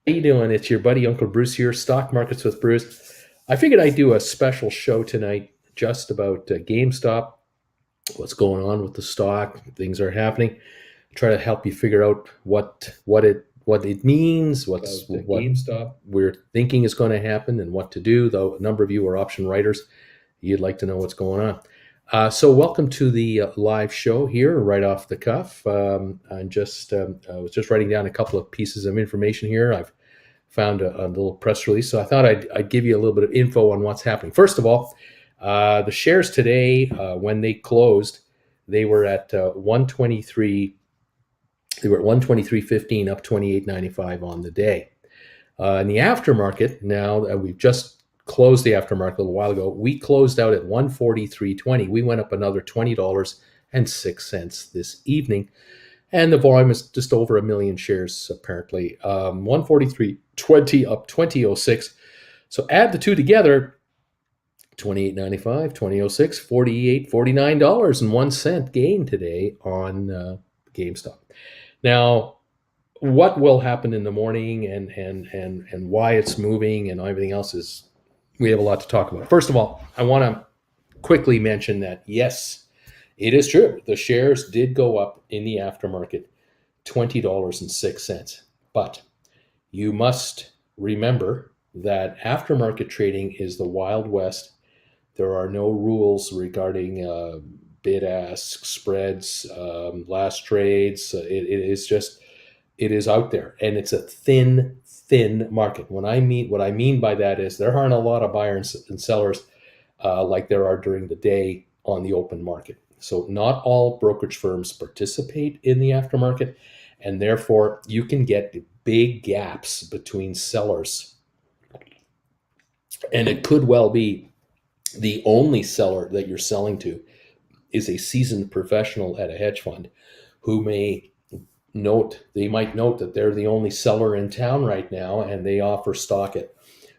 How you doing? It's your buddy Uncle Bruce here, Stock Markets with Bruce. I figured I'd do a special show tonight just about GameStop, what's going on with the stock, things are happening. Try to help you figure out what it means, what GameStop we're thinking is going to happen, and what to do. Though a number of you are option writers, you'd like to know what's going on. So welcome to the live show here, right off the cuff. I was just writing down a couple of pieces of information here. I've found a little press release, so I thought I'd give you a little bit of info on what's happening. First of all, the shares today, when they closed, they were at 123. They were at 123.15, up 28.95 on the day. In the aftermarket, now that we've just closed the aftermarket a little while ago, we closed out at 143.20. We went up another $20.06 this evening, and the volume is just over 1 million shares apparently. 143.20 up 20.06. So add the two together, 28.95, 20.06, $49.01 gain today on GameStop. Now, what will happen in the morning and why it's moving and everything else is, we have a lot to talk about. First of all, I want to quickly mention that yes, it is true. The shares did go up in the aftermarket $20.06. But you must remember that aftermarket trading is the Wild West. There are no rules regarding bid-ask spreads, last trades. It is out there, and it's a thin market. What I mean by that is there aren't a lot of buyers and sellers like there are during the day on the open market. So not all brokerage firms participate in the aftermarket, and therefore you can get big gaps between sellers. And it could well be the only seller that you're selling to is a seasoned professional at a hedge fund who might note that they're the only seller in town right now, and they offer stock at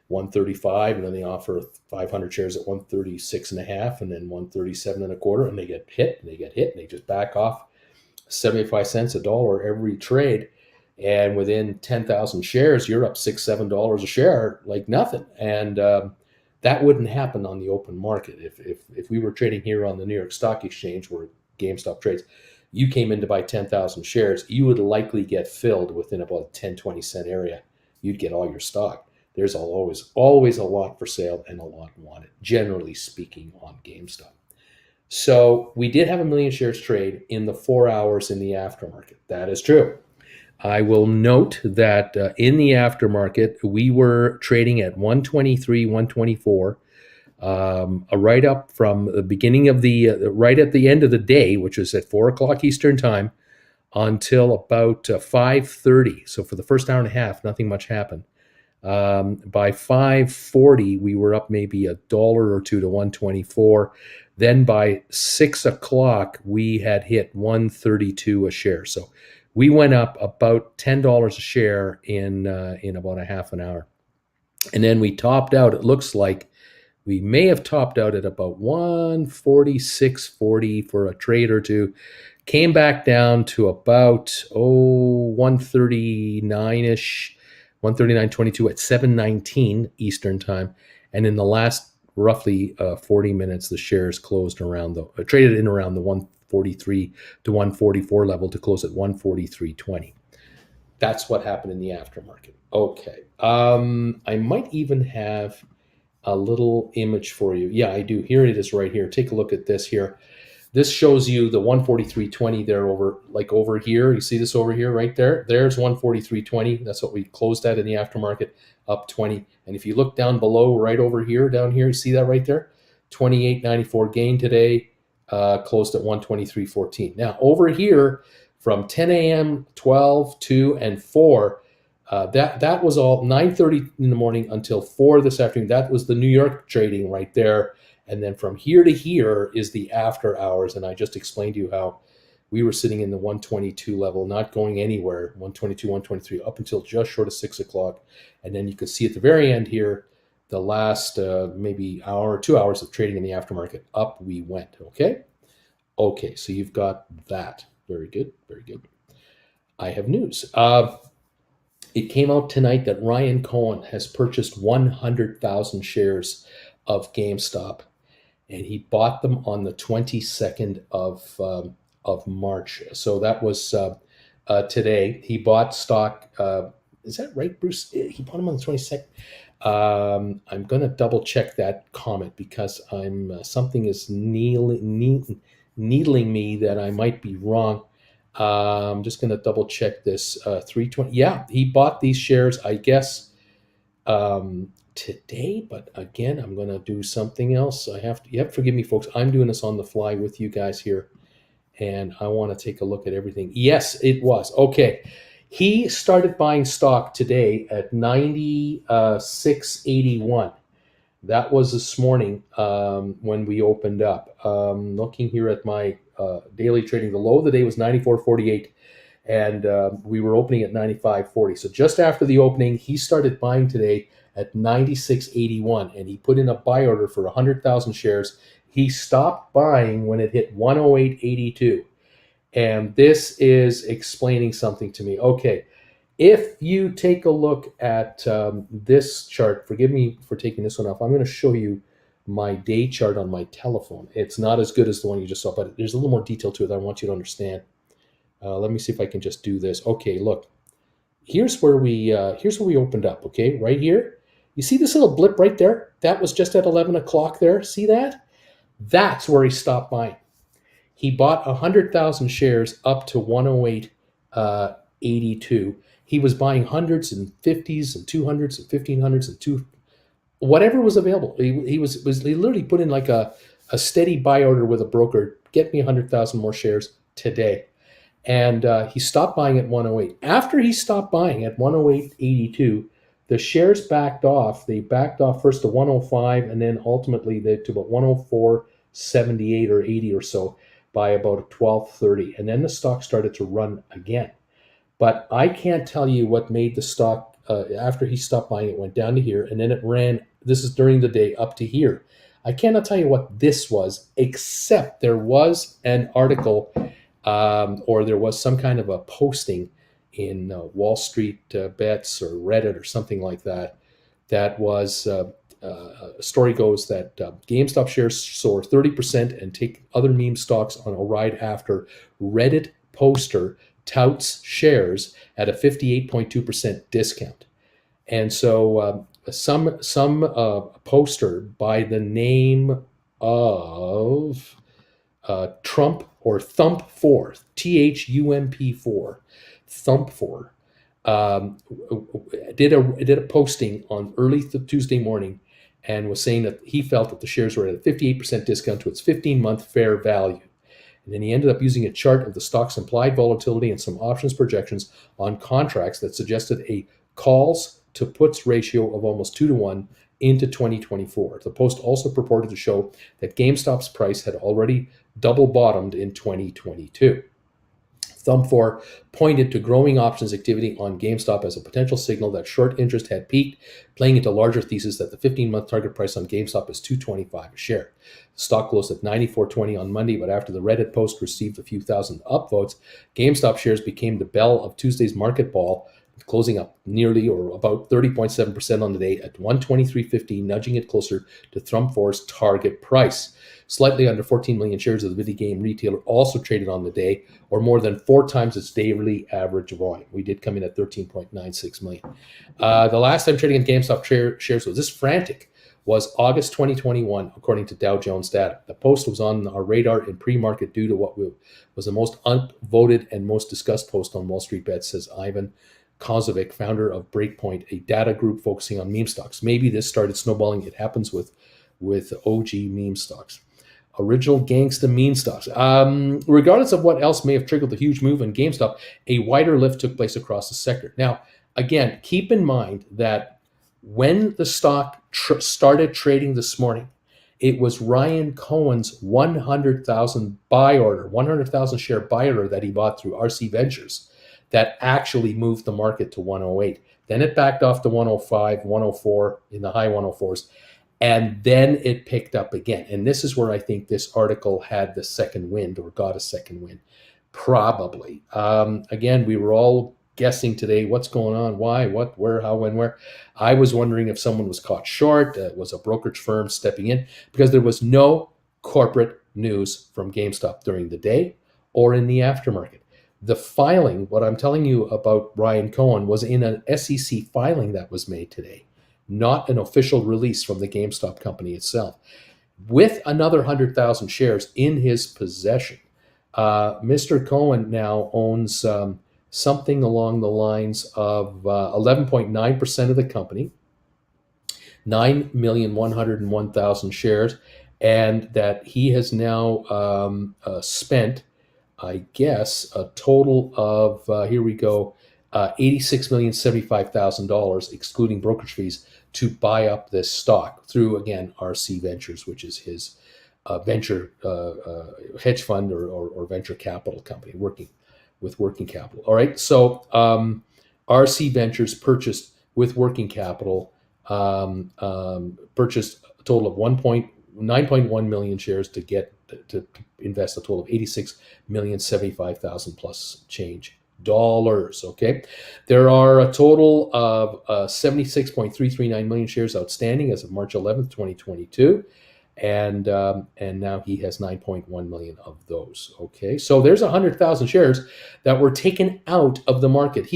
135, and then they offer 500 shares at 136 and a half, and then 137 and a quarter, and they get hit, and they just back off 75 cents, a dollar every trade. And within 10,000 shares, you're up $6-7 a share, like nothing. And that wouldn't happen on the open market. If we were trading here on the New York Stock Exchange where GameStop trades, you came in to buy 10,000 shares, you would likely get filled within about a 10-20 cent area. You'd get all your stock. There's always a lot for sale and a lot wanted, generally speaking, on GameStop. So we did have 1 million shares trade in the 4 hours in the aftermarket. That is true. I will note that in the aftermarket, we were trading at 123, 124, right up from the beginning of right at the end of the day, which was at 4 o'clock Eastern time, until about 5:30. So for the first hour and a half, nothing much happened. By 5:40, we were up maybe $1 or $2 to 124. Then by 6 o'clock, we had hit 132 a share. So we went up about $10 a share in about a half an hour. And then we topped out, it looks like we may have topped out at about 146.40 for a trade or two. Came back down to about 139-ish, 139.22 at 7:19 Eastern time. And in the last roughly 40 minutes, the shares closed traded in around the 143 to 144 level to close at 143.20. That's what happened in the aftermarket. Okay. I might even have a little image for you. Yeah, I do. Here it is right here. Take a look at this here. This shows you the 143.20 there over here. You see this over here right there? There's 143.20. That's what we closed at in the aftermarket, up 20. And if you look down below, right over here, down here, you see that right there? 28.94 gain today, closed at 123.14. Now over here, from 10 a.m., 12, 2, and 4, that was all 9:30 in the morning until 4 this afternoon. That was the New York trading right there. And then from here to here is the after hours. And I just explained to you how we were sitting in the 122 level, not going anywhere, 122, 123, up until just short of 6 o'clock. And then you could see at the very end here, the last maybe hour or 2 hours of trading in the aftermarket, up we went. Okay. So you've got that. Very good. I have news. It came out tonight that Ryan Cohen has purchased 100,000 shares of GameStop, and he bought them on the 22nd of March. So that was today. He bought stock. Is that right, Bruce? He bought them on the 22nd. I'm going to double check that comment because I'm something is needling me that I might be wrong. I'm just going to double check this. 320. Yeah, he bought these shares, I guess, today. But again, I'm going to do something else. I have to. You have to forgive me, folks. I'm doing this on the fly with you guys here, and I want to take a look at everything. Yes, it was okay. He started buying stock today at 96.81. That was this morning when we opened up. Looking here at my daily trading, the low of the day was 94.48, and we were opening at 95.40. So just after the opening, he started buying today at 96.81, and he put in a buy order for 100,000 shares. He stopped buying when it hit 108.82. And this is explaining something to me. Okay, if you take a look at this chart, forgive me for taking this one off. I'm going to show you my day chart on my telephone. It's not as good as the one you just saw, but there's a little more detail to it that I want you to understand. Let me see if I can just do this. Okay, look, here's where we opened up. Okay, right here, you see this little blip right there? That was just at 11 o'clock there. See that? That's where he stopped buying. He bought 100,000 shares up to 108.82. He was buying hundreds and fifties and 200s and 1500s and whatever was available. He literally put in like a steady buy order with a broker. Get me 100,000 more shares today. And he stopped buying at 108. After he stopped buying at 108.82, the shares backed off. They backed off first to 105, and then ultimately to about 104.78 or 80 or so by about 12:30. And then the stock started to run again. But I can't tell you what made the stock, after he stopped buying, it went down to here, and then it ran, this is during the day, up to here. I cannot tell you what this was, except there was an article or there was some kind of a posting in Wall Street Bets or Reddit or something like that. That was, story goes that GameStop shares soar 30% and take other meme stocks on a ride after Reddit poster touts shares at a 58.2% discount. And so some poster by the name of Trump or Thump4, THUMP4, Thump4, did a posting on early Tuesday morning and was saying that he felt that the shares were at a 58% discount to its 15-month fair value. And then he ended up using a chart of the stock's implied volatility and some options projections on contracts that suggested a calls to puts ratio of almost 2-to-1 into 2024. The post also purported to show that GameStop's price had already double bottomed in 2022. Thumb4 pointed to growing options activity on GameStop as a potential signal that short interest had peaked, playing into larger thesis that the 15-month target price on GameStop is $225 a share. The stock closed at $94.20 on Monday, but after the Reddit post received a few thousand upvotes, GameStop shares became the belle of Tuesday's market ball, closing up nearly or about 30.7% on the day at $123.50, nudging it closer to Thumb4's target price. Slightly under 14 million shares of the video game retailer also traded on the day, or more than 4 times its daily average volume. We did come in at 13.96 million. The last time trading in GameStop shares was this frantic was August 2021, according to Dow Jones data. The post was on our radar in pre-market due to what was the most unvoted and most discussed post on Wall Street Bets, says Ivan Kozovic, founder of Breakpoint, a data group focusing on meme stocks. Maybe this started snowballing. It happens with OG meme stocks. Original gangsta meme stocks. Regardless of what else may have triggered the huge move in GameStop, a wider lift took place across the sector. Now, again, keep in mind that when the stock started trading this morning, it was Ryan Cohen's 100,000 buy order, 100,000 share buy order that he bought through RC Ventures that actually moved the market to 108. Then it backed off to 105, 104, in the high 104s. And then it picked up again. And this is where I think this article had the second wind or got a second wind. Probably. Again, we were all guessing today what's going on, why, what, where, how, when, where. I was wondering if someone was caught short, was a brokerage firm stepping in, because there was no corporate news from GameStop during the day or in the aftermarket. The filing, what I'm telling you about Ryan Cohen, was in an SEC filing that was made today, not an official release from the GameStop company itself. With another 100,000 shares in his possession, Mr. Cohen now owns something along the lines of 11.9% of the company, 9,101,000 shares, and that he has now spent, I guess, a total of, here we go, $86,075,000, excluding brokerage fees, to buy up this stock through, again, RC Ventures, which is his venture hedge fund or venture capital company working with working capital. All right. So RC Ventures purchased with working capital, purchased a total of 9.1 million shares to get to invest a total of 86,075,000 plus change dollars. Okay, there are a total of 76.339 million shares outstanding as of March 11th, 2022. And now he has 9.1 million of those. Okay, so there's 100,000 shares that were taken out of the market.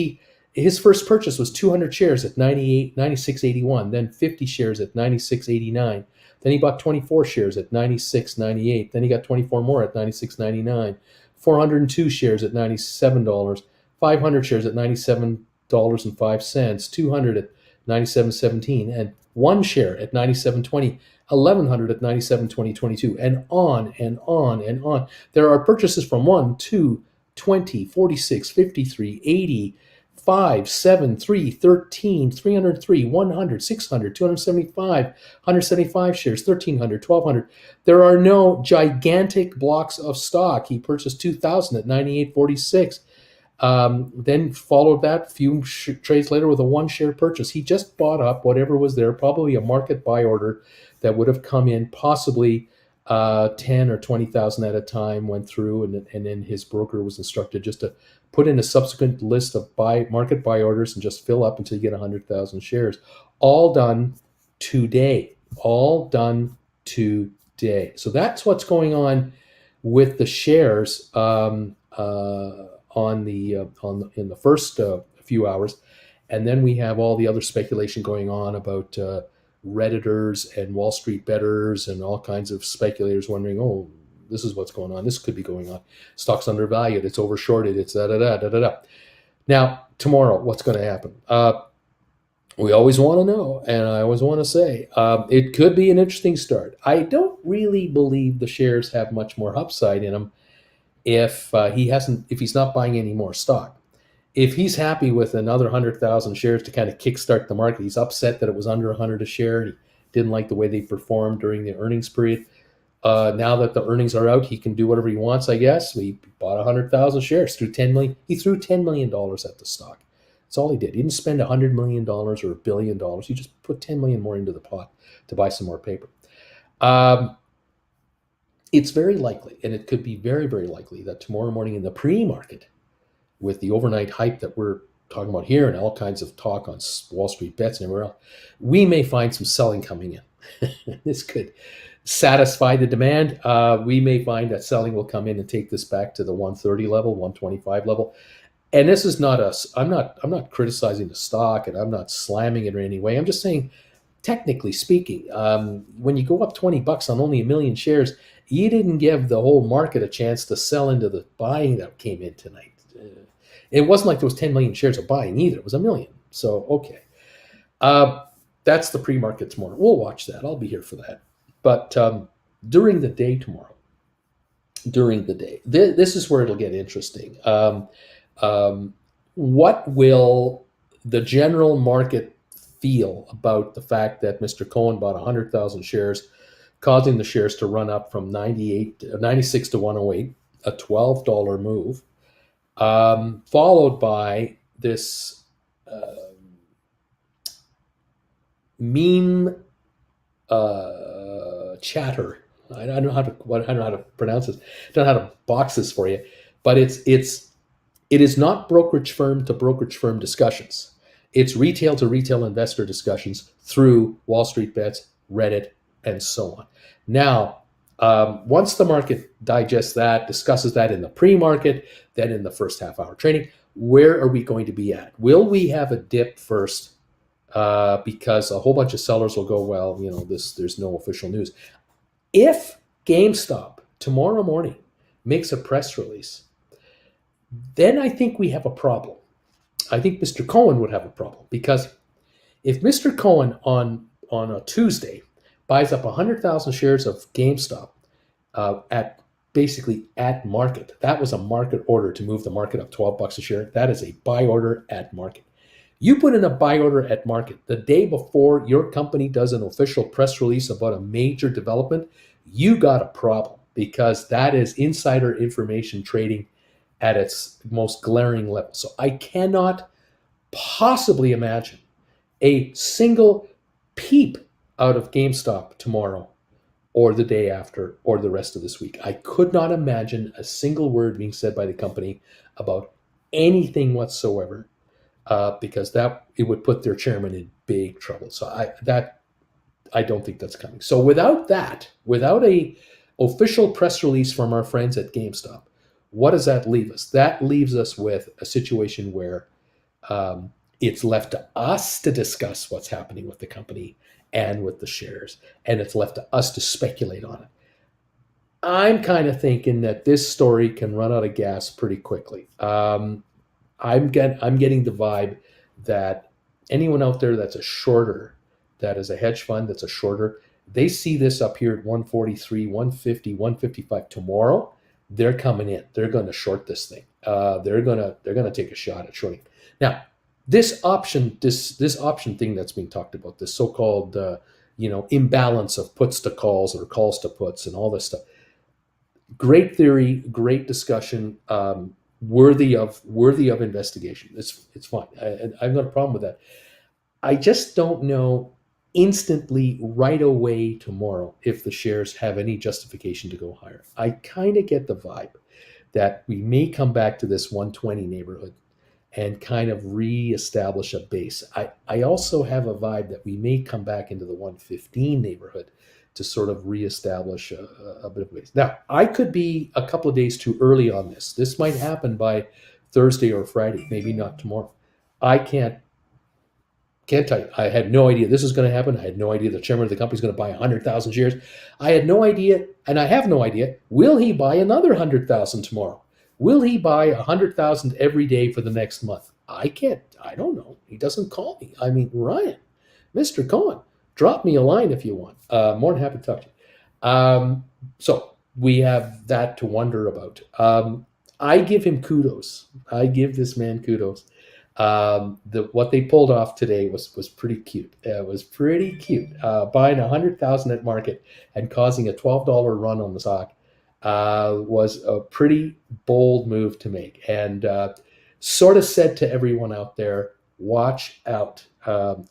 His first purchase was 200 shares at 96.81, then 50 shares at 96.89. Then he bought 24 shares at 96.98. Then he got 24 more at 96.99. 402 shares at $97. 500 shares at $97.05. 200 at 97.17, and one share at 97.20. 1,100 at 97.2022, and on and on and on. There are purchases from 1, 2, 20, 46, 53, 80, 5, 7, 3, 13, 303, 100, 600, 275, 175 shares, 1,300, 1,200. There are no gigantic blocks of stock. He purchased 2,000 at 98.46. Then followed that few trades later with a one share purchase. He just bought up whatever was there, probably a market buy order that would have come in, possibly 10 or 20,000 at a time, went through, and then his broker was instructed just to put in a subsequent list of market buy orders and just fill up until you get 100,000 shares. All done today. All done today. So that's what's going on with the shares in the first few hours, and then we have all the other speculation going on about Redditors and Wall Street bettors and all kinds of speculators wondering, oh, this is what's going on. This could be going on. Stock's undervalued. It's overshorted. It's da da da da da da. Now, tomorrow, what's going to happen? We always want to know, and I always want to say it could be an interesting start. I don't really believe the shares have much more upside in them if he's not buying any more stock. If he's happy with another 100,000 shares to kind of kickstart the market, he's upset that it was under 100 a share. He didn't like the way they performed during the earnings period. Now that the earnings are out, he can do whatever he wants, I guess. He bought 100,000 shares through $10 million. He threw $10 million at the stock. That's all he did. He didn't spend $100 million or $1 billion. He just put $10 million more into the pot to buy some more paper. It's very likely, and it could be very, very likely, that tomorrow morning in the pre-market, with the overnight hype that we're talking about here and all kinds of talk on Wall Street bets and everywhere else, we may find some selling coming in. This could satisfy the demand. We may find that selling will come in and take this back to the 130 level, 125 level. And this is not us. I'm not criticizing the stock, and I'm not slamming it in any way. I'm just saying, technically speaking, when you go up $20 on only 1 million shares, you didn't give the whole market a chance to sell into the buying that came in tonight. It wasn't like there was 10 million shares of buying either. It was 1 million. So, okay. That's the pre-market tomorrow. We'll watch that. I'll be here for that. But during the day tomorrow, this is where it'll get interesting. What will the general market feel about the fact that Mr. Cohen bought 100,000 shares, causing the shares to run up from 96 to 108, a $12 move, followed by this meme chatter. I don't know how to pronounce this. I don't know how to box this for you, but it's It is not brokerage firm to brokerage firm discussions. It's retail to retail investor discussions through Wall Street Bets, Reddit, and so on. Now, once the market digests that, discusses that in the pre-market, then in the first half hour trading, where are we going to be at? Will we have a dip first? Because a whole bunch of sellers will go, well, there's no official news. If GameStop tomorrow morning makes a press release, then I think we have a problem. I think Mr. Cohen would have a problem, because if Mr. Cohen on a Tuesday buys up 100,000 shares of GameStop at basically at market, that was a market order to move the market up $12 a share. That is a buy order at market. You put in a buy order at market the day before your company does an official press release about a major development, you got a problem, because that is insider information trading at its most glaring level. So I cannot possibly imagine a single peep out of GameStop tomorrow or the day after or the rest of this week. I could not imagine a single word being said by the company about anything whatsoever, because that it would put their chairman in big trouble. So I don't think that's coming. So without a official press release from our friends at GameStop, what does that leave us? That leaves us with a situation where it's left to us to discuss what's happening with the company and with the shares, and it's left to us to speculate on it. I'm kind of thinking that this story can run out of gas pretty quickly. I'm getting the vibe that anyone out there that's a shorter, that is a hedge fund that's a shorter, they see this up here at 143, 150, 155 tomorrow. They're coming in. They're going to short this thing. They're gonna take a shot at shorting. Now, this option thing that's being talked about, this so-called imbalance of puts to calls or calls to puts and all this stuff. Great theory, great discussion, worthy of investigation. It's fine. I've got a problem with that. I just don't know instantly right away tomorrow if the shares have any justification to go higher. I kind of get the vibe that we may come back to this 120 neighborhood and kind of reestablish a base. I also have a vibe that we may come back into the 115 neighborhood to sort of reestablish a bit of a base. Now, I could be a couple of days too early on this. This might happen by Thursday or Friday, maybe not tomorrow. I can't tell you. I had no idea this was going to happen. I had no idea the chairman of the company is going to buy 100,000 shares. I had no idea, and I have no idea, will he buy another 100,000 tomorrow? Will he buy 100,000 every day for the next month? I don't know. He doesn't call me. I mean, Ryan, Mr. Cohen, drop me a line if you want. More than happy to talk to you. So we have that to wonder about. I give him kudos. I give this man kudos. What they pulled off today was pretty cute. It was pretty cute. Buying 100,000 at market and causing a $12 run on the stock was a pretty bold move to make, and sort of said to everyone out there, watch out.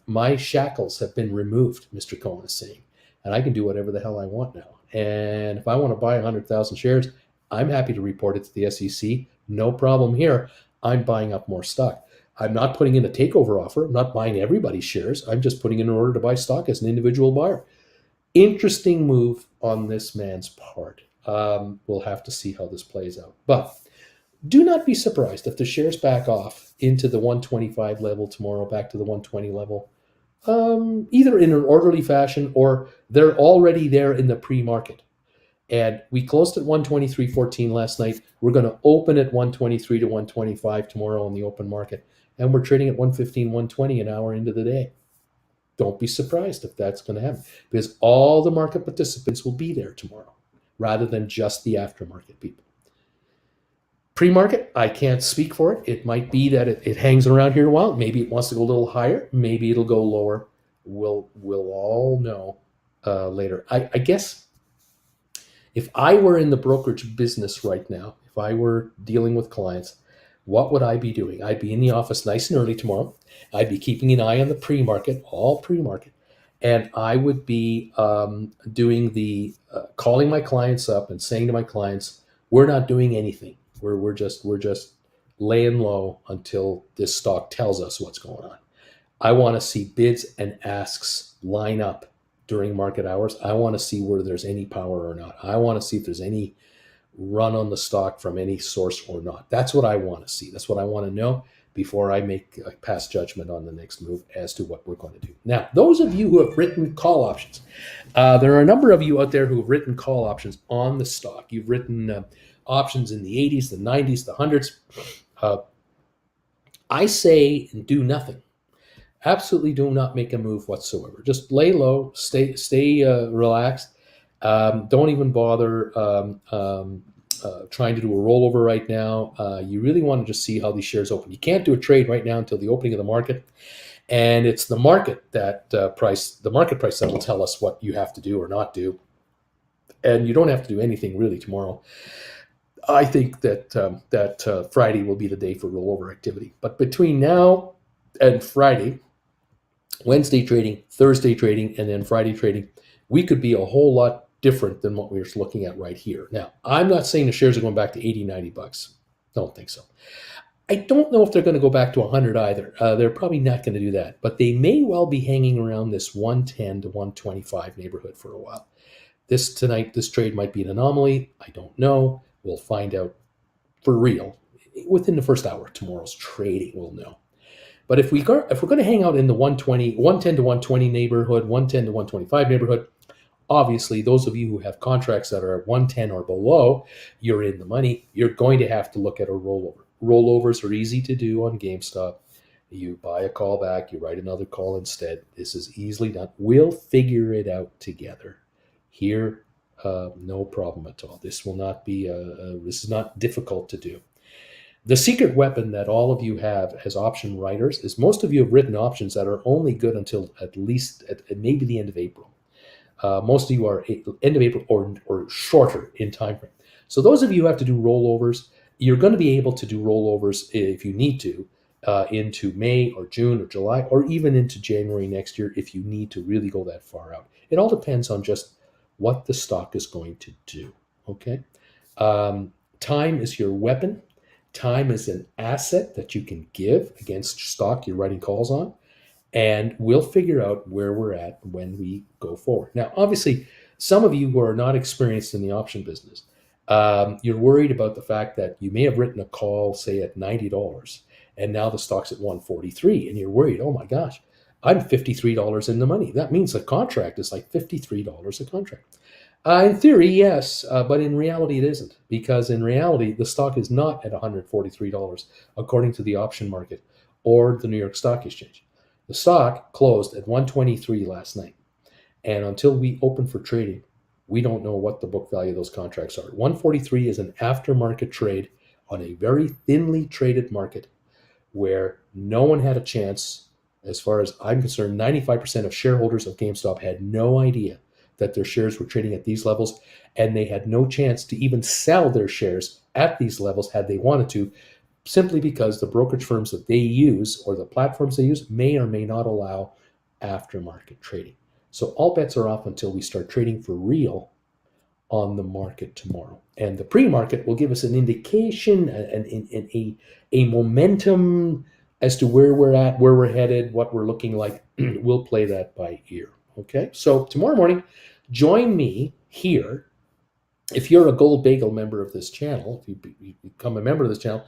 My shackles have been removed, Mr. Cohen is saying, and I can do whatever the hell I want now. And if I want to buy 100,000 shares, I'm happy to report it to the SEC. No problem here. I'm buying up more stock. I'm not putting in a takeover offer. I'm not buying everybody's shares. I'm just putting in an order to buy stock as an individual buyer. Interesting move on this man's part. We'll have to see how this plays out. But do not be surprised if the shares back off into the 125 level tomorrow, back to the 120 level, either in an orderly fashion or they're already there in the pre-market. And we closed at 123.14 last night. We're going to open at 123 to 125 tomorrow in the open market. And we're trading at 115, 120 an hour into the day. Don't be surprised if that's going to happen, because all the market participants will be there tomorrow rather than just the aftermarket people. Pre-market, I can't speak for it. It might be that it hangs around here a while. Maybe it wants to go a little higher. Maybe it'll go lower. We'll all know later. I guess if I were in the brokerage business right now, if I were dealing with clients, what would I be doing? I'd be in the office nice and early tomorrow. I'd be keeping an eye on the pre-market, all pre-market. And I would be doing the calling my clients up and saying to my clients, we're not doing anything. We're just laying low until this stock tells us what's going on. I want to see bids and asks line up during market hours. I want to see where there's any power or not. I want to see if there's any run on the stock from any source or not. That's what I want to see. That's what I want to know before I make a pass judgment on the next move as to what we're going to do. Now, those of you who have written call options, there are a number of you out there who have written call options on the stock. You've written options in the 80s, the 90s, the 100s. I say do nothing. Absolutely do not make a move whatsoever. Just lay low, stay relaxed. Don't even bother trying to do a rollover right now. You really want to just see how these shares open. You can't do a trade right now until the opening of the market, and it's the market that the market price that will tell us what you have to do or not do. And you don't have to do anything really tomorrow. I think that Friday will be the day for rollover activity. But between now and Friday, Wednesday trading, Thursday trading, and then Friday trading, we could be a whole lot different than what we're looking at right here. Now, I'm not saying the shares are going back to 80, 90 bucks. Don't think so. I don't know if they're going to go back to 100 either. They're probably not going to do that. But they may well be hanging around this 110 to 125 neighborhood for a while. This trade might be an anomaly. I don't know. We'll find out for real within the first hour of tomorrow's trading. We'll know. But if we're going to hang out in the 110 to 120 neighborhood, 110 to 125 neighborhood, obviously those of you who have contracts that are at 110 or below, you're in the money. You're going to have to look at a rollover. Rollovers are easy to do on GameStop. You buy a call back, you write another call instead. This is easily done. We'll figure it out together. Here, no problem at all. This will not be this is not difficult to do. The secret weapon that all of you have as option writers is most of you have written options that are only good until at least maybe the end of April. Most of you are end of April or shorter in time frame. So those of you who have to do rollovers, you're going to be able to do rollovers if you need to into May or June or July or even into January next year if you need to really go that far out. It all depends on just what the stock is going to do. Okay, time is your weapon. Time is an asset that you can give against stock you're writing calls on, and we'll figure out where we're at when we go forward. Now, obviously, some of you who are not experienced in the option business, you're worried about the fact that you may have written a call, say, at $90, and now the stock's at 143, and you're worried, oh my gosh, I'm $53 in the money. That means the contract is like $53 a contract. In theory, yes, but in reality, it isn't, because in reality, the stock is not at $143 according to the option market or the New York Stock Exchange. The stock closed at 123 last night, and until we open for trading, we don't know what the book value of those contracts are. 143 is an aftermarket trade on a very thinly traded market where no one had a chance. As far as I'm concerned, 95% of shareholders of GameStop had no idea that their shares were trading at these levels, and they had no chance to even sell their shares at these levels had they wanted to, simply because the brokerage firms that they use or the platforms they use may or may not allow aftermarket trading. So all bets are off until we start trading for real on the market tomorrow. And the pre-market will give us an indication, a momentum as to where we're at, where we're headed, what we're looking like. We'll play that by ear. Okay, so tomorrow morning, join me here. If you're a Gold Bagel member of this channel, if you become a member of this channel,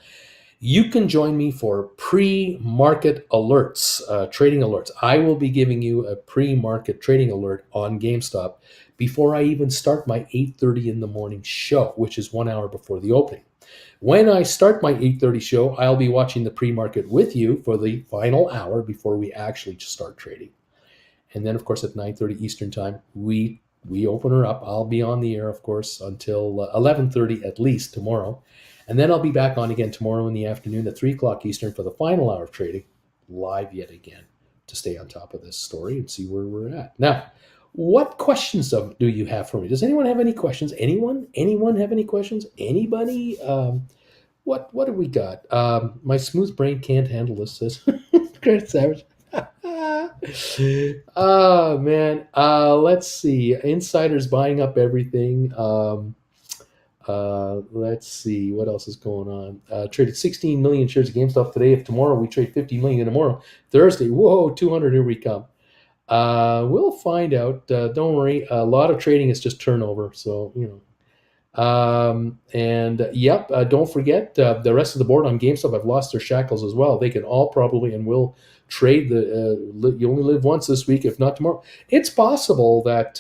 you can join me for pre-market alerts, trading alerts. I will be giving you a pre-market trading alert on GameStop before I even start my 8:30 in the morning show, which is 1 hour before the opening. When I start my 8:30 show, I'll be watching the pre-market with you for the final hour before we actually start trading. And then, of course, at 9:30 Eastern time, we open her up. I'll be on the air, of course, until 11:30 at least tomorrow. And then I'll be back on again tomorrow in the afternoon at 3 o'clock Eastern for the final hour of trading, live yet again, to stay on top of this story and see where we're at. Now, what questions do you have for me? Does anyone have any questions? Anyone have any questions? Anybody? What have we got? My smooth brain can't handle this, says Grant Savage. Oh man, let's see. Insiders buying up everything. Let's see what else is going on. Traded 16 million shares of GameStop today. If tomorrow we trade 50 million tomorrow, Thursday, whoa, 200, here we come. We'll find out. Don't worry. A lot of trading is just turnover. So, and yep, don't forget the rest of the board on GameStop have lost their shackles as well. They can all probably and will trade you only live once this week, if not tomorrow. It's possible that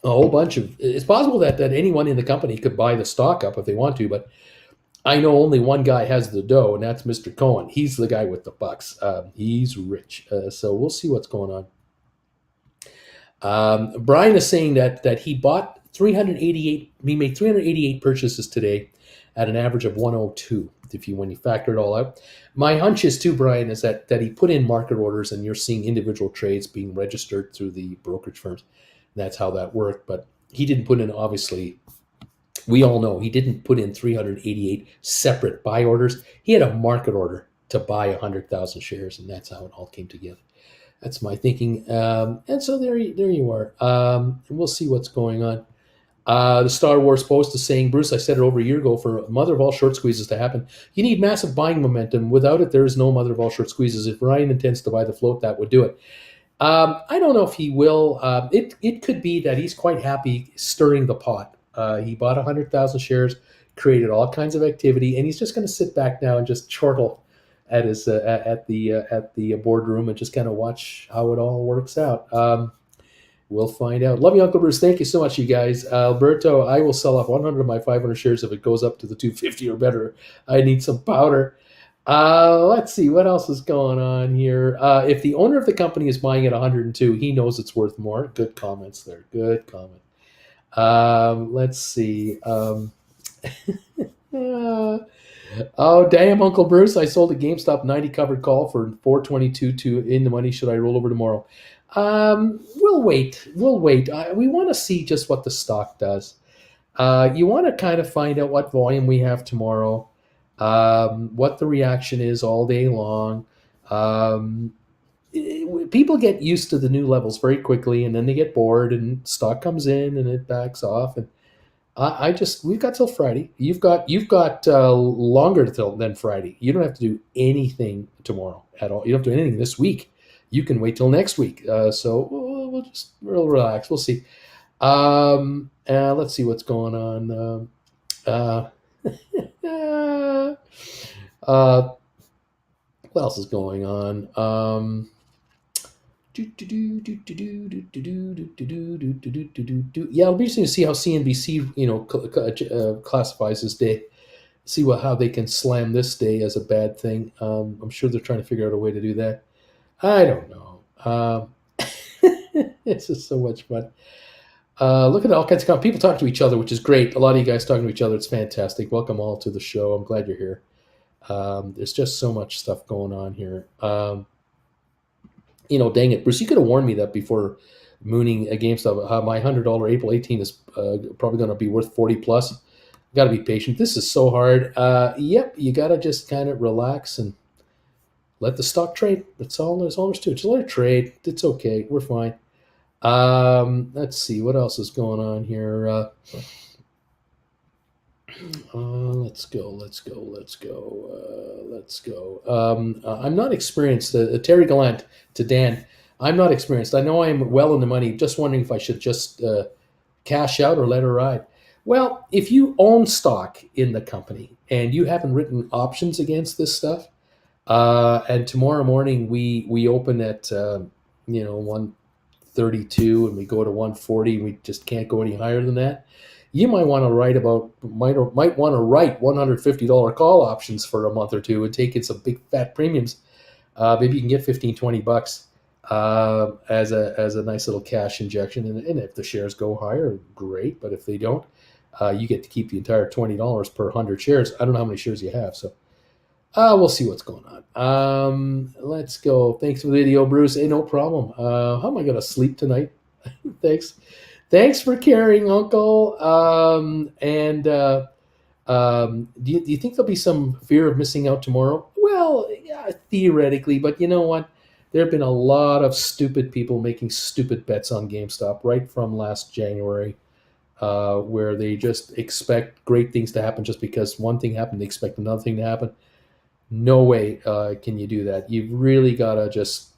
it's possible that anyone in the company could buy the stock up if they want to, but I know only one guy has the dough, and that's Mr. Cohen. He's the guy with the bucks. He's rich. So we'll see what's going on. Brian is saying that he bought 388. He made 388 purchases today, at an average of 102. When you factor it all out, my hunch is too, Brian, is that he put in market orders, and you're seeing individual trades being registered through the brokerage firms. That's how that worked. But he didn't put in, obviously. We all know he didn't put in 388 separate buy orders. He had a market order to buy 100,000 shares, and that's how it all came together. That's my thinking. And so there you are. And we'll see what's going on. The Star Wars Post is saying, Bruce, I said it over a year ago, for mother of all short squeezes to happen, you need massive buying momentum. Without it, there is no mother of all short squeezes. If Ryan intends to buy the float, that would do it. I don't know if he will. It could be that he's quite happy stirring the pot. He bought 100,000 shares, created all kinds of activity, and he's just going to sit back now and just chortle at his at the boardroom and just kind of watch how it all works out. We'll find out. Love you, Uncle Bruce. Thank you so much, you guys. Alberto, I will sell off 100 of my 500 shares if it goes up to the 250 or better. I need some powder. Let's see what else is going on here. If the owner of the company is buying at 102, he knows it's worth more. Good comments there. Good comment. Let's see. Oh, damn, Uncle Bruce. I sold a GameStop 90 covered call for 422 to in the money. Should I roll over tomorrow? We'll wait. We want to see just what the stock does. You want to kind of find out what volume we have tomorrow, what the reaction is all day long. People get used to the new levels very quickly, and then they get bored, and stock comes in and it backs off. And we've got till Friday. You've got longer than Friday. You don't have to do anything tomorrow at all. You don't have to do anything this week. You can wait till next week. So we'll relax. We'll see. Let's see what's going on. What else is going on? Yeah, it'll be interesting to see how CNBC, classifies this day. See how they can slam this day as a bad thing. I'm sure they're trying to figure out a way to do that. I don't know. It's just so much fun. Look at all kinds of people talk to each other, which is great. A lot of you guys talking to each other. It's fantastic. Welcome all to the show. I'm glad you're here. There's just so much stuff going on here. Dang it, Bruce, you could have warned me that before mooning a GameStop. My $100 April 18 is probably going to be worth 40 plus. Got to be patient. This is so hard. Yep, you got to just kind of relax and let the stock trade. That's all there's to it. Just let it trade. It's okay. We're fine. Let's see what else is going on here. Let's go. I'm not experienced. Terry Gallant to Dan. I'm not experienced. I know I'm well in the money. Just wondering if I should just cash out or let her ride. Well, if you own stock in the company and you haven't written options against this stuff, and tomorrow morning we open at 132 and we go to 140 and we just can't go any higher than that. You might want to write $150 call options for a month or two and take in some big fat premiums. Maybe you can get $15-20 as a nice little cash injection. And if the shares go higher, great. But if they don't, you get to keep the entire $20 per 100 shares. I don't know how many shares you have, so we'll see what's going on. Let's go. Thanks for the video, Bruce. Hey, no problem. How am I going to sleep tonight? Thanks for caring, Uncle. Do you think there'll be some fear of missing out tomorrow? Well, yeah, theoretically, but you know what? There have been a lot of stupid people making stupid bets on GameStop right from last January. where they just expect great things to happen just because one thing happened, they expect another thing to happen. No way can you do that. You've really got to just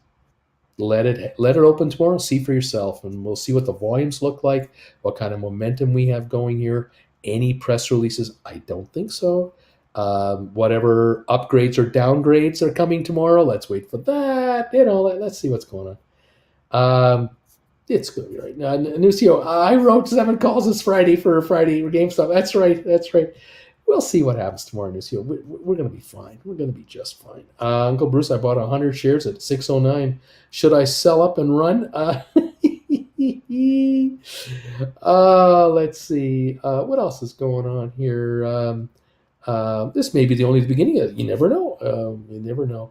let it open tomorrow. See for yourself, and we'll see what the volumes look like, what kind of momentum we have going here. Any press releases? I don't think so. Whatever upgrades or downgrades are coming tomorrow, let's wait for that. Let's see what's going on. It's going to be right now. Nucio, I wrote 7 calls this Friday for Friday GameStop. That's right. That's right. We'll see what happens tomorrow, Nucio. We're going to be fine. We're going to be just fine. Uncle Bruce, I bought 100 shares at 609. Should I sell up and run? Let's see. What else is going on here? This may be the only beginning. You never know. You never know.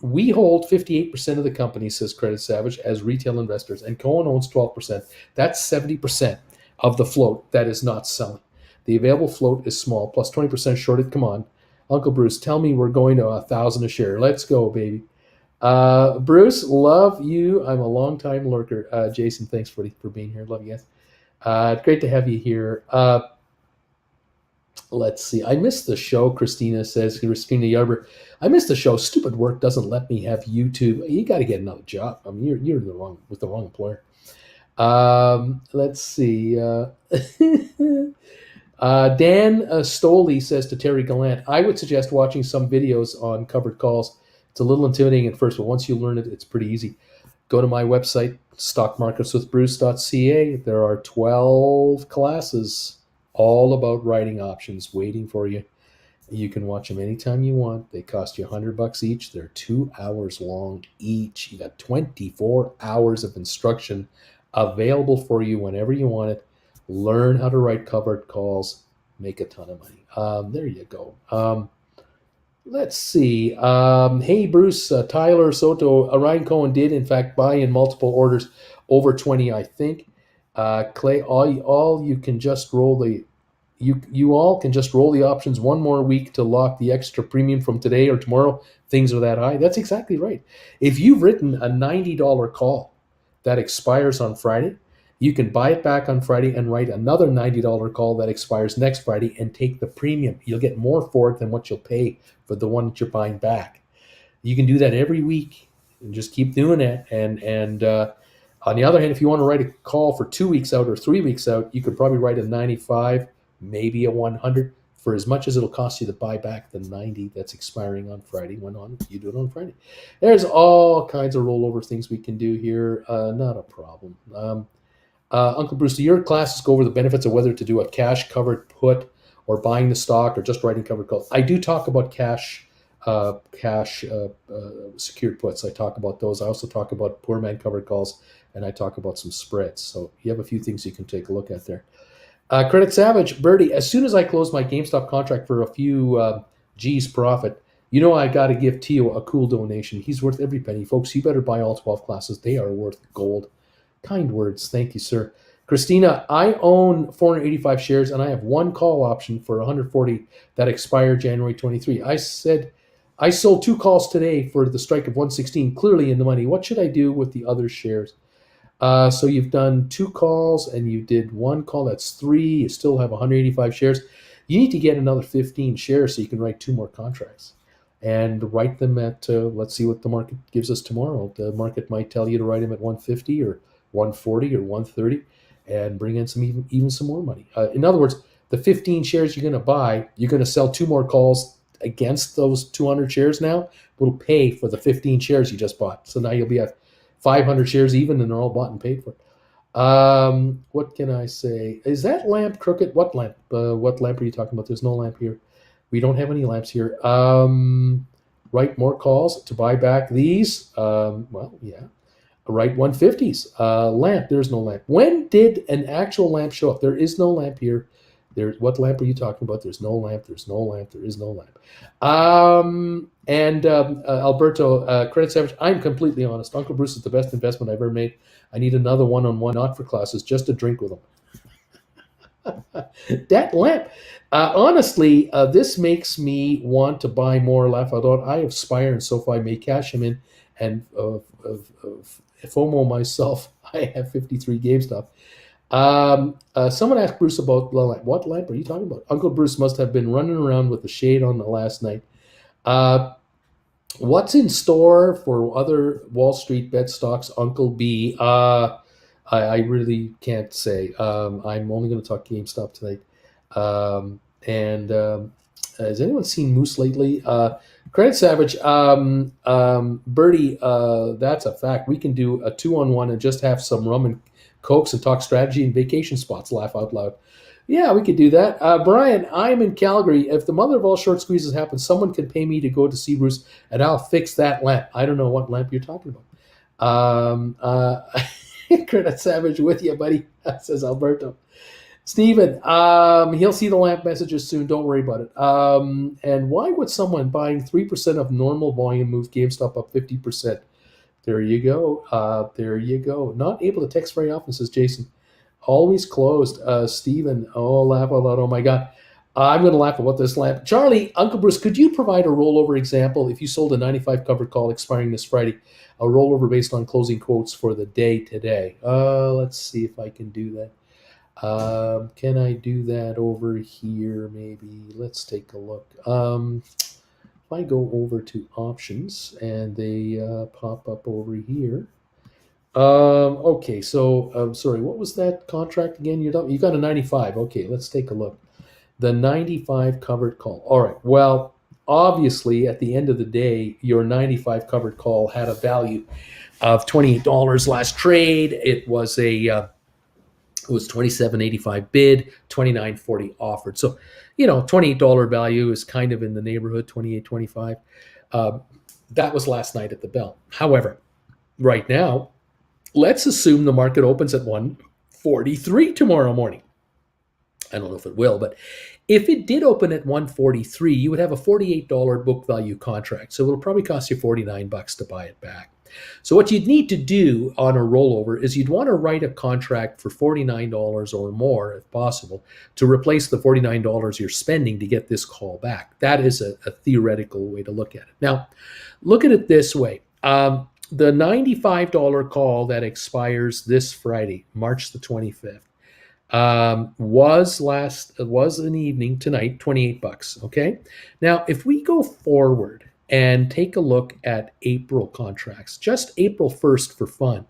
We hold 58% of the company, says Credit Savage, as retail investors, and Cohen owns 12%. That's 70% of the float that is not selling. The available float is small, plus 20% shorted. Come on, Uncle Bruce, tell me we're going to 1,000 a share. Let's go, baby. Bruce, love you. I'm a long-time lurker. Jason, thanks for being here. Love you guys. Great to have you here. Let's see. I missed the show, Christina says. Christina Yarber, I missed the show. Stupid work doesn't let me have YouTube. You got to get another job. I mean, you're with the wrong employer. Let's see. Dan Stoley says to Terry Gallant, I would suggest watching some videos on covered calls. It's a little intimidating at first, but once you learn it, it's pretty easy. Go to my website, stockmarketswithbruce.ca. There are 12 classes all about writing options waiting for you. You can watch them anytime you want. They cost you $100 each. They're 2 hours long each. You got 24 hours of instruction available for you whenever you want it. Learn how to write covered calls. Make a ton of money. There you go. Let's see. Hey, Bruce, Tyler Soto, Ryan Cohen did, in fact, buy in multiple orders over 20, I think. Clay, all you can just roll the you all can just roll the options one more week to lock the extra premium from today or tomorrow. Things are that high. That's exactly right. If you've written a $90 call that expires on Friday, you can buy it back on Friday and write another $90 call that expires next Friday and take the premium. You'll get more for it than what you'll pay for the one that you're buying back. You can do that every week and just keep doing it. And on the other hand, if you want to write a call for 2 weeks out or 3 weeks out, you could probably write a 95, maybe a 100 for as much as it'll cost you to buy back the 90 that's expiring on Friday. You do it on Friday. There's all kinds of rollover things we can do here. Not a problem. Uncle Bruce, do your classes go over the benefits of whether to do a cash covered put or buying the stock or just writing covered calls? I do talk about cash secured puts. I talk about those. I also talk about poor man covered calls, and I talk about some spreads. So you have a few things you can take a look at there. Credit Savage, Birdie, as soon as I close my GameStop contract for a few G's profit, I got to give Tio a cool donation. He's worth every penny. Folks, you better buy all 12 classes. They are worth gold. Kind words. Thank you, sir. Christina, I own 485 shares, and I have one call option for 140 that expired January 23. I said I sold 2 calls today for the strike of 116, clearly in the money. What should I do with the other shares? So you've done 2 calls, and you did 1 call. That's 3. You still have 185 shares. You need to get another 15 shares so you can write 2 more contracts. And write them at, let's see what the market gives us tomorrow. The market might tell you to write them at 150 or 140 or 130 and bring in even some more money. In other words, the 15 shares you're going to buy, you're going to sell 2 more calls against those 200 shares now, will pay for the 15 shares you just bought. So now you'll be at 500 shares even, and they're all bought and paid for. What can I say? Is that lamp crooked? What lamp? What lamp are you talking about? There's no lamp here. We don't have any lamps here. Write more calls to buy back these. Well, yeah. Write 150s. Lamp. There's no lamp. When did an actual lamp show up? There is no lamp here. What lamp are you talking about? There's no lamp. There's no lamp. There is no lamp. Alberto, Credit Savage, I'm completely honest. Uncle Bruce is the best investment I've ever made. I need another one-on-one, not for classes, just to drink with him. That lamp. Honestly, this makes me want to buy more. Laugh out loud. I have Spire and SoFi. May cash him in and FOMO myself. I have 53 GameStop. Someone asked Bruce about the lamp. What lamp are you talking about? Uncle Bruce must have been running around with the shade on the last night. Uh, what's in store for other Wall Street bet stocks, Uncle B? I really can't say. I'm only going to talk GameStop tonight. And has anyone seen Moose lately? Credit Savage, Birdie, that's a fact. We can do a 2-on-1 and just have some rum and cokes and talk strategy and vacation spots. Laugh out loud. Yeah, we could do that. Brian, I'm in Calgary. If the mother of all short squeezes happens, someone can pay me to go to see Bruce, and I'll fix that lamp. I don't know what lamp you're talking about. Credit Savage with you, buddy, says Alberto. Steven, he'll see the lamp messages soon. Don't worry about it. And why would someone buying 3% of normal volume move GameStop up 50%? There you go. There you go. Not able to text very often, says Jason. Always closed. Steven, oh, laugh out loud. Oh, my God. I'm going to laugh about this lamp. Charlie, Uncle Bruce, could you provide a rollover example if you sold a 95 covered call expiring this Friday? A rollover based on closing quotes for the day today. Let's see if I can do that. Can I do that over here? Maybe. Let's take a look. If I go over to options and they pop up over here. Okay, so sorry, what was that contract again? You got a 95. Okay, let's take a look. The 95 covered call. All right. Well, obviously, at the end of the day, your 95 covered call had a value of $28 last trade. It was it was $27.85 bid, $29.40 offered. So, $28 value is kind of in the neighborhood, $28.25. That was last night at the bell. However, right now, let's assume the market opens at 143 tomorrow morning. I don't know if it will, but if it did open at 143, you would have a $48 book value contract. So it'll probably cost you $49 to buy it back. So what you'd need to do on a rollover is you'd want to write a contract for $49 or more, if possible, to replace the $49 you're spending to get this call back. That is a theoretical way to look at it. Now, look at it this way. The $95 call that expires this Friday, March the 25th, was an evening tonight, $28. Okay. Now, if we go forward and take a look at April contracts, just April 1st for fun,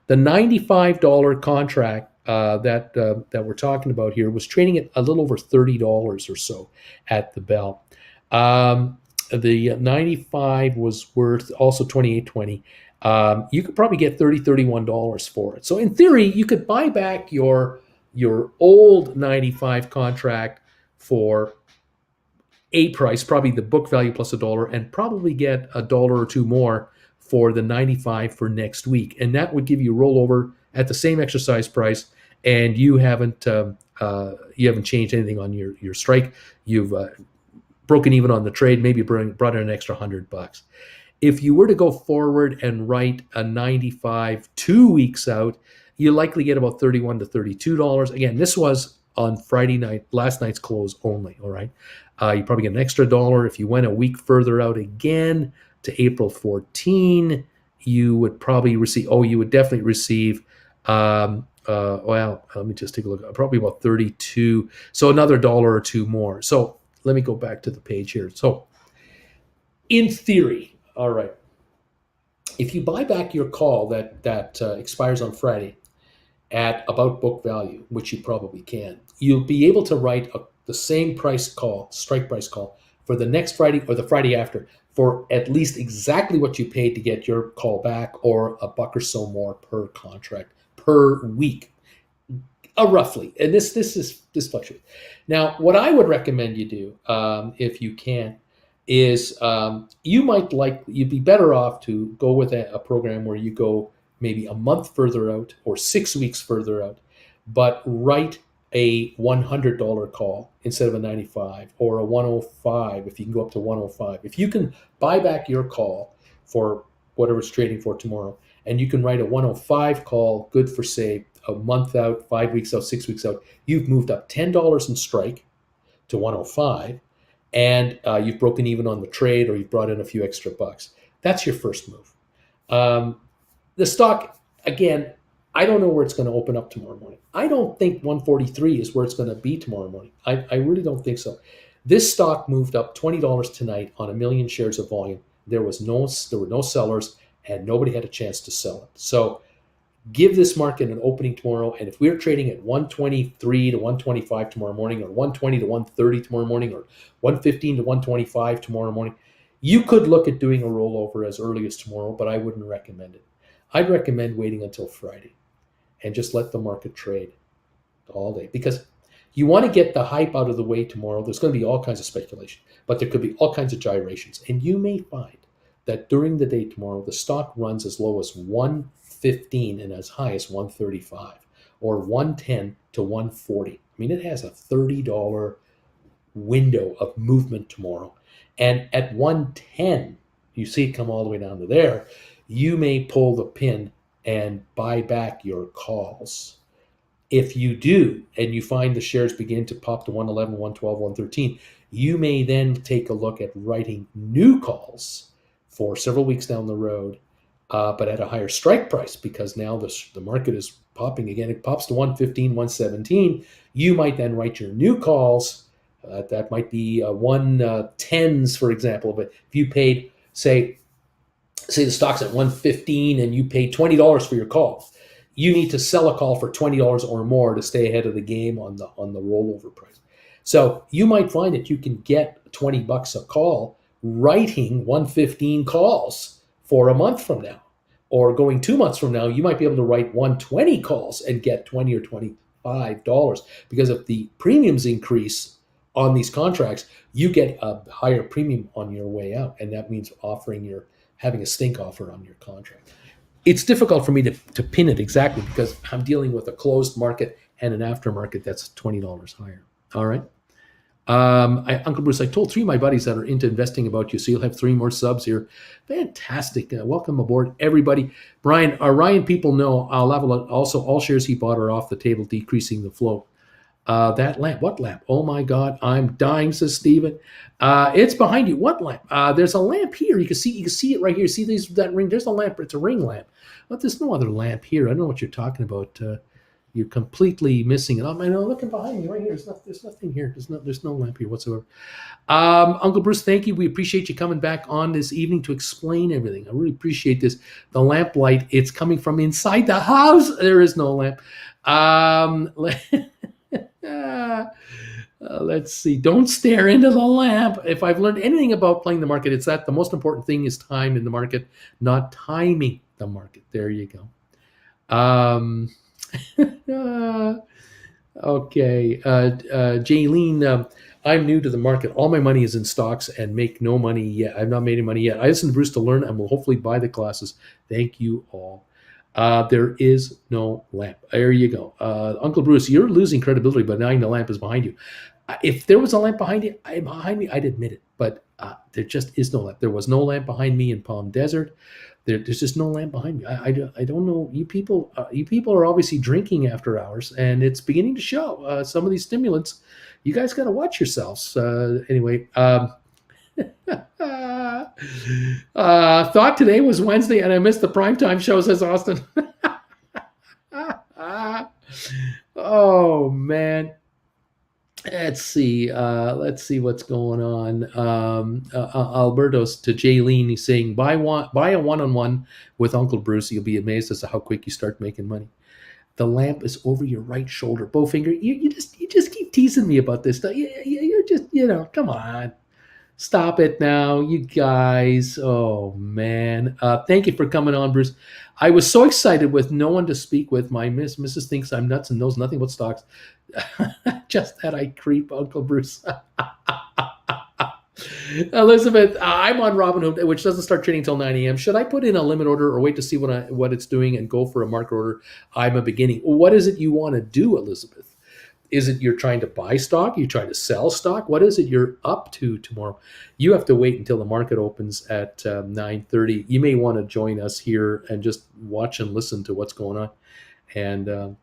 the $95 contract that we're talking about here was trading at a little over $30 or so at the bell. The 95 was worth also $28.20. You could probably get $31 for it. So in theory, you could buy back your old 95 contract for a price, probably the book value plus $1, and probably get $1 or $2 more for the 95 for next week. And that would give you rollover at the same exercise price, and you haven't changed anything on your strike. You've broken even on the trade, maybe brought in an extra $100. If you were to go forward and write a 95 2 weeks out, you likely get about $31 to $32. Again, this was on Friday night, last night's close only, all right? You probably get an extra $1. If you went a week further out again to April 14, you would definitely receive, let me just take a look, probably about 32, so another $1 or $2 more. So let me go back to the page here. So in theory, all right, if you buy back your call that expires on Friday at about book value, which you probably can, you'll be able to write the same price call, strike price call, for the next Friday or the Friday after for at least exactly what you paid to get your call back, or a buck or so more per contract per week, roughly. And this fluctuates. Now, what I would recommend you do, if you can, is you'd be better off to go with a program where you go maybe a month further out or 6 weeks further out, but write a $100 call instead of a 95, or a 105 if you can go up to 105. If you can buy back your call for whatever it's trading for tomorrow, and you can write a 105 call good for, say, a month out, 5 weeks out, 6 weeks out, you've moved up $10 in strike to 105, and you've broken even on the trade, or you've brought in a few extra bucks. That's your first move. The stock, again, I don't know where it's going to open up tomorrow morning. I don't think 143 is where it's going to be tomorrow morning. I really don't think so. This stock moved up $20 tonight on 1 million shares of volume. There were no sellers, and nobody had a chance to sell it. So give this market an opening tomorrow. And if we're trading at 123 to 125 tomorrow morning, or 120 to 130 tomorrow morning, or 115 to 125 tomorrow morning, you could look at doing a rollover as early as tomorrow, but I wouldn't recommend it. I'd recommend waiting until Friday and just let the market trade all day, because you want to get the hype out of the way tomorrow. There's going to be all kinds of speculation, but there could be all kinds of gyrations. And you may find that during the day tomorrow, the stock runs as low as 115 and as high as 135, or 110 to 140. I mean, it has a $30 window of movement tomorrow. And at 110, you see it come all the way down to there, you may pull the pin and buy back your calls. If you do, and you find the shares begin to pop to 111, 112, 113, you may then take a look at writing new calls for several weeks down the road, but at a higher strike price, because now the market is popping again. It pops to 115, 117. You might then write your new calls. That might be 110s, for example. But if you paid, say the stock's at 115 and you pay $20 for your call, you need to sell a call for $20 or more to stay ahead of the game on the rollover price. So you might find that you can get $20 a call writing 115 calls for a month from now, or going 2 months from now, you might be able to write 120 calls and get $20 or $25, because if the premiums increase on these contracts, you get a higher premium on your way out, and that means having a stink offer on your contract. It's difficult for me to pin it exactly, because I'm dealing with a closed market and an aftermarket that's $20 higher. All right. Uncle Bruce, I told 3 of my buddies that are into investing about you, so you'll have 3 more subs here. Fantastic. Welcome aboard, everybody. Brian, Ryan, people know I'll have also all shares he bought are off the table, decreasing the flow. That lamp, what lamp? Oh my God, I'm dying, says Steven. It's behind you. What lamp? There's a lamp here. You can see it right here. See that ring? There's a lamp. It's a ring lamp. But there's no other lamp here. I don't know what you're talking about. You're completely missing it. I know, looking behind me right here. There's nothing here. There's no lamp here whatsoever. Uncle Bruce, thank you. We appreciate you coming back on this evening to explain everything. I really appreciate this. The lamp light, it's coming from inside the house. There is no lamp. Let's see. Don't stare into the lamp. If I've learned anything about playing the market, it's that the most important thing is time in the market, not timing the market. There you go. Okay. Jaylene, I'm new to the market. All my money is in stocks and make no money yet. I've not made any money yet. I listen to Bruce to learn and will hopefully buy the classes. Thank you all. There is no lamp. There you go. Uncle Bruce, you're losing credibility by denying the lamp is behind you. If there was a lamp behind me, I'd admit it. But there just is no lamp. There was no lamp behind me in Palm Desert. There's just no lamp behind me. I don't know. You people are obviously drinking after hours, and it's beginning to show. Some of these stimulants, you guys got to watch yourselves. Anyway. Thought today was Wednesday and I missed the primetime show, says Austin. Oh man. Let's see what's going on. Alberto's to Jaylene, he's saying buy a one-on-one with Uncle Bruce. You'll be amazed as to how quick you start making money. The lamp is over your right shoulder. Bowfinger, you just keep teasing me about this stuff. You're just, come on. Stop it now, you guys. Oh, man. Thank you for coming on, Bruce. I was so excited with no one to speak with. My Mrs. thinks I'm nuts and knows nothing about stocks. Just that I creep, Uncle Bruce. Elizabeth, I'm on Robinhood, which doesn't start trading until 9 a.m. Should I put in a limit order or wait to see what it's doing and go for a market order? I'm a beginning. What is it you want to do, Elizabeth? Is it you're trying to buy stock? You're trying to sell stock? What is it you're up to tomorrow? You have to wait until the market opens at 9:30. You may want to join us here and just watch and listen to what's going on, and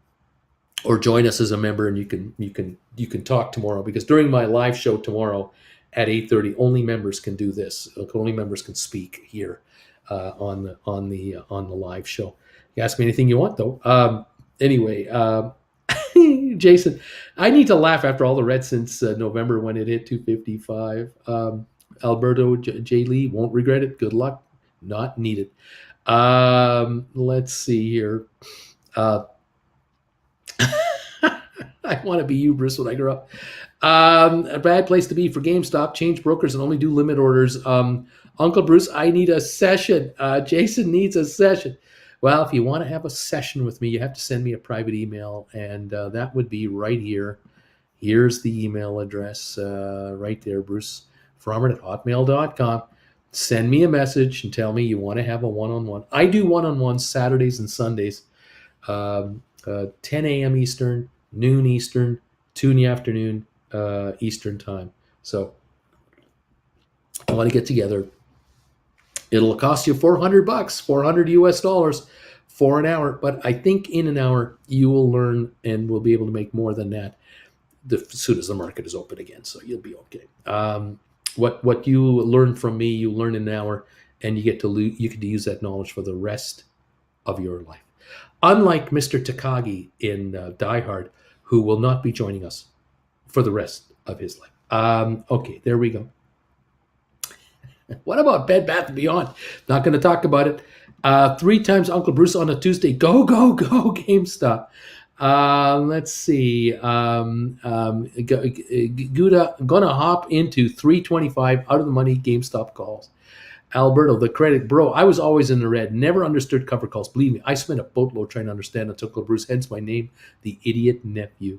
or join us as a member, and you can talk tomorrow, because during my live show tomorrow at 8:30, only members can do this. Only members can speak here. on the live show. You ask me anything you want, though. Anyway, Jason, I need to laugh after all the red since November when it hit 255. Alberto J. Lee won't regret it. Good luck. Not needed. Let's see here. I want to be you, Bruce, when I grow up. A bad place to be for GameStop. Change brokers and only do limit orders. Uncle Bruce, I need a session. Jason needs a session. Well, if you want to have a session with me, you have to send me a private email, and that would be right here. Here's the email address right there, Bruce Frommer at hotmail.com. Send me a message and tell me you want to have a one-on-one. I do one-on-ones Saturdays and Sundays, 10 a.m. Eastern, noon Eastern, 2 in the afternoon Eastern time. So I want to get together. It'll cost you $400, 400 US dollars for an hour. But I think in an hour you will learn and will be able to make more than that as soon as the market is open again. So you'll be okay. What you learn from me, you learn in an hour, and you get to use that knowledge for the rest of your life. Unlike Mr. Takagi in Die Hard, who will not be joining us for the rest of his life. Okay, there we go. What about Bed Bath & Beyond? Not going to talk about it. 3 times Uncle Bruce on a Tuesday. Go, go, go, GameStop. Let's see. Gonna hop into 325 out of the money GameStop calls. Alberto, the credit bro. I was always in the red. Never understood cover calls. Believe me, I spent a boatload trying to understand until Uncle Bruce. Hence my name, the idiot nephew.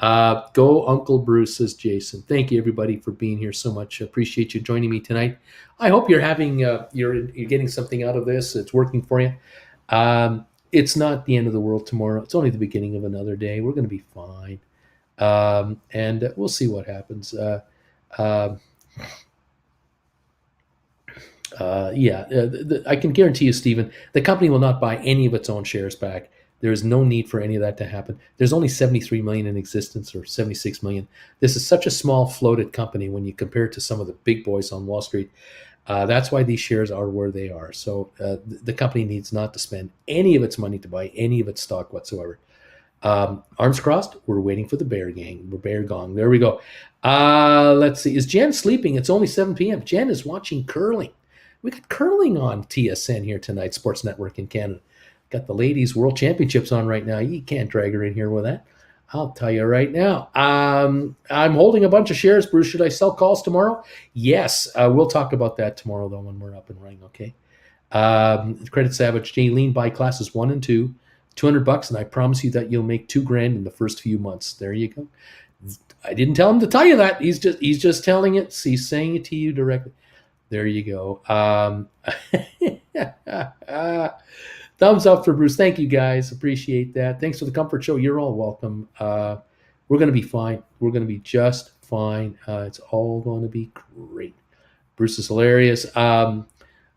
Go Uncle Bruce, says Jason. Thank you everybody for being here so much. Appreciate you joining me tonight. I hope you're having you're getting something out of this. It's working for you. It's not the end of the world tomorrow. It's only the beginning of another day. We're going to be fine, and we'll see what happens. I can guarantee you, Stephen, the company will not buy any of its own shares back. There is no need for any of that to happen. There's only 73 million in existence, or 76 million. This is such a small floated company when you compare it to some of the big boys on Wall Street. That's why these shares are where they are. So the company needs not to spend any of its money to buy any of its stock whatsoever. Arms crossed. We're waiting for the bear gang. We're bear gong. There we go. Let's see. Is Jen sleeping? It's only 7 p.m. Jen is watching curling. We got curling on TSN here tonight, Sports Network in Canada. Got the ladies' World Championships on right now. You can't drag her in here with that. I'll tell you right now. I'm holding a bunch of shares, Bruce. Should I sell calls tomorrow? Yes. We'll talk about that tomorrow, though, when we're up and running, okay? Credit Savage, Jane Lean, buy classes 1 and 2, $200, and I promise you that you'll make $2,000 in the first few months. There you go. I didn't tell him to tell you that. He's just telling it. He's saying it to you directly. There you go. Thumbs up for Bruce. Thank you, guys. Appreciate that. Thanks for the comfort show. You're all welcome. We're going to be fine. We're going to be just fine. It's all going to be great. Bruce is hilarious.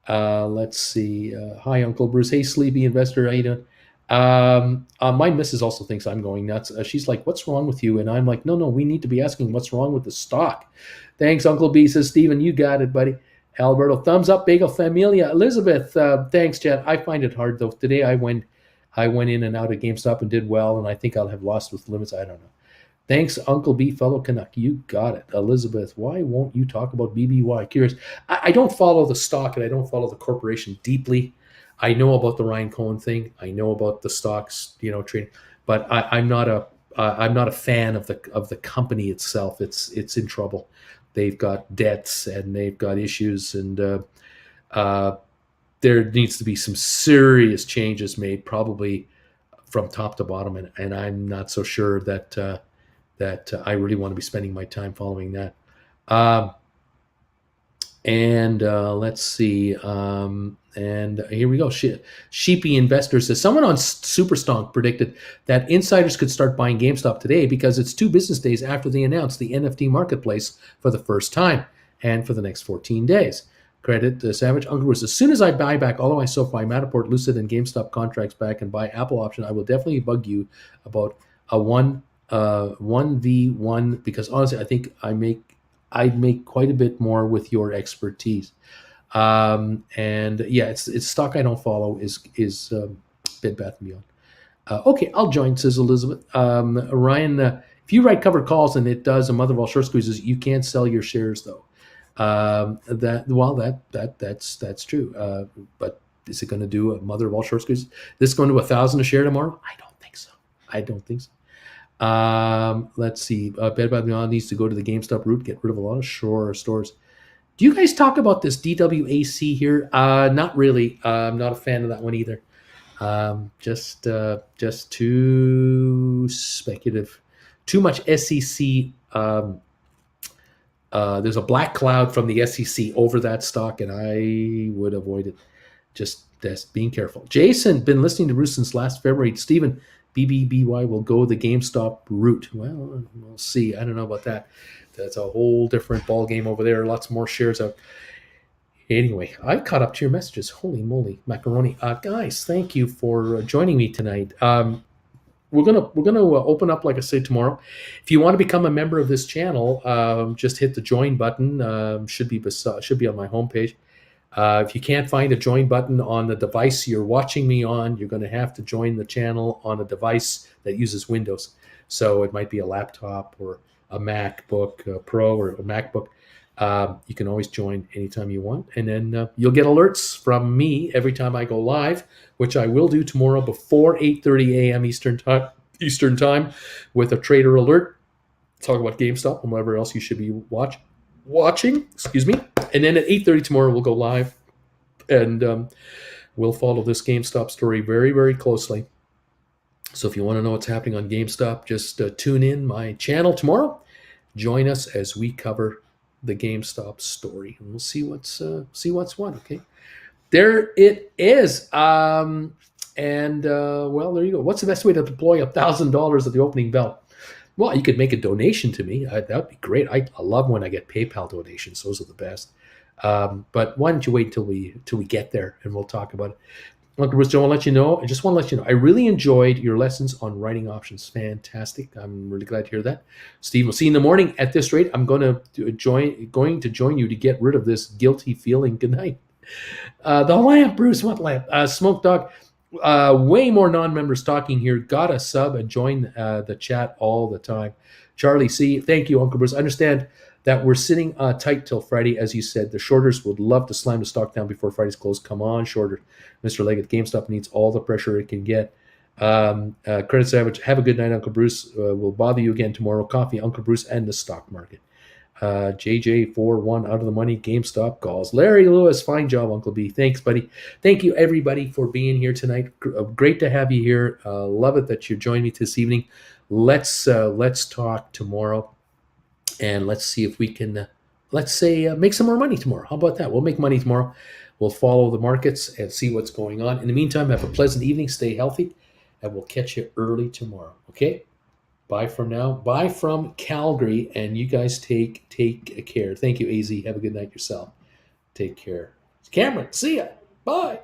Let's see. Hi, Uncle Bruce. Hey, sleepy investor. How you doing? My missus also thinks I'm going nuts. She's like, what's wrong with you? And I'm like, no, we need to be asking what's wrong with the stock. Thanks, Uncle B. Says, Stephen, you got it, buddy. Alberto, thumbs up, Bagel Familia. Elizabeth, thanks, Chad. I find it hard, though. Today I went in and out of GameStop and did well, and I think I'll have lost with limits. I don't know. Thanks, Uncle B, fellow Canuck. You got it. Elizabeth, why won't you talk about BBY? Curious. I don't follow the stock, and I don't follow the corporation deeply. I know about the Ryan Cohen thing. I know about the stocks, trading, but I'm not a fan of the company itself. It's in trouble. They've got debts and they've got issues, and there needs to be some serious changes made, probably from top to bottom. And I'm not so sure that I really want to be spending my time following that. Let's see. And here we go. Sheepy Investor says, someone on Superstonk predicted that insiders could start buying GameStop today because it's 2 business days after they announced the NFT marketplace for the first time and for the next 14 days. Credit Savage. Uncle Bruce, as soon as I buy back all of my SoFi, Matterport, Lucid, and GameStop contracts back and buy Apple option, I will definitely bug you about a 1v1, because honestly, I think I'd make quite a bit more with your expertise. And yeah, it's stock I don't follow is Bed Bath and Beyond. Okay, I'll join, says Elizabeth. Ryan, if you write covered calls and it does a mother of all short squeezes, you can't sell your shares though. That's true. But is it going to do a mother of all short squeezes? This is going to 1,000 a share tomorrow? I don't think so. I don't think so. Let's see. Bed Bath & Beyond needs to go to the GameStop route, get rid of a lot of stores. Do you guys talk about this DWAC here? Not really. I'm not a fan of that one either. Just too speculative, too much SEC. There's a black cloud from the SEC over that stock, and I would avoid it. Just being careful. Jason, been listening to Bruce since last February. Stephen, BBBY will go the GameStop route. Well, we'll see. I don't know about that. That's a whole different ball game over there. Lots more shares out. Anyway, I caught up to your messages. Holy moly, macaroni! Guys, thank you for joining me tonight. We're gonna open up, like I said, tomorrow. If you want to become a member of this channel, just hit the join button. Should be on my homepage. If you can't find a join button on the device you're watching me on, you're going to have to join the channel on a device that uses Windows. So it might be a laptop or a MacBook Pro or a MacBook. You can always join anytime you want. And then you'll get alerts from me every time I go live, which I will do tomorrow before 8:30 a.m. Eastern time with a trader alert. Talk about GameStop and whatever else you should be watching. Excuse me. And then at 8:30 tomorrow, we'll go live. And we'll follow this GameStop story very, very closely. So if you want to know what's happening on GameStop, just tune in my channel tomorrow. Join us as we cover the GameStop story, and we'll see what's what. Okay, there it is. Well, there you go. What's the best way to deploy $1,000 at the opening bell? Well, you could make a donation to me. That would be great. I love when I get PayPal donations. Those are the best. But why don't you wait till we get there, and we'll talk about it. Uncle Bruce, I want to let you know. I just want to let you know. I really enjoyed your lessons on writing options. Fantastic. I'm really glad to hear that. Steve, we'll see you in the morning. At this rate, I'm going to join you to get rid of this guilty feeling. Good night. The lamp, Bruce. What lamp? Smoke Dog. Way more non-members talking here. Got a sub and join the chat all the time. Charlie C. Thank you, Uncle Bruce. I understand that we're sitting tight till Friday, as you said. The shorters would love to slam the stock down before Friday's close. Come on, shorter. Mr. Leggett, GameStop needs all the pressure it can get. Credit Savage, have a good night, Uncle Bruce. We'll bother you again tomorrow. Coffee, Uncle Bruce, and the stock market. JJ41 out of the money. GameStop calls. Larry Lewis, fine job, Uncle B. Thanks, buddy. Thank you, everybody, for being here tonight. Great to have you here. Love it that you joined me this evening. Let's talk tomorrow. And let's see if we can, make some more money tomorrow. How about that? We'll make money tomorrow. We'll follow the markets and see what's going on. In the meantime, have a pleasant evening. Stay healthy. And we'll catch you early tomorrow. Okay? Bye for now. Bye from Calgary. And you guys take care. Thank you, AZ. Have a good night yourself. Take care. Cameron, see ya. Bye.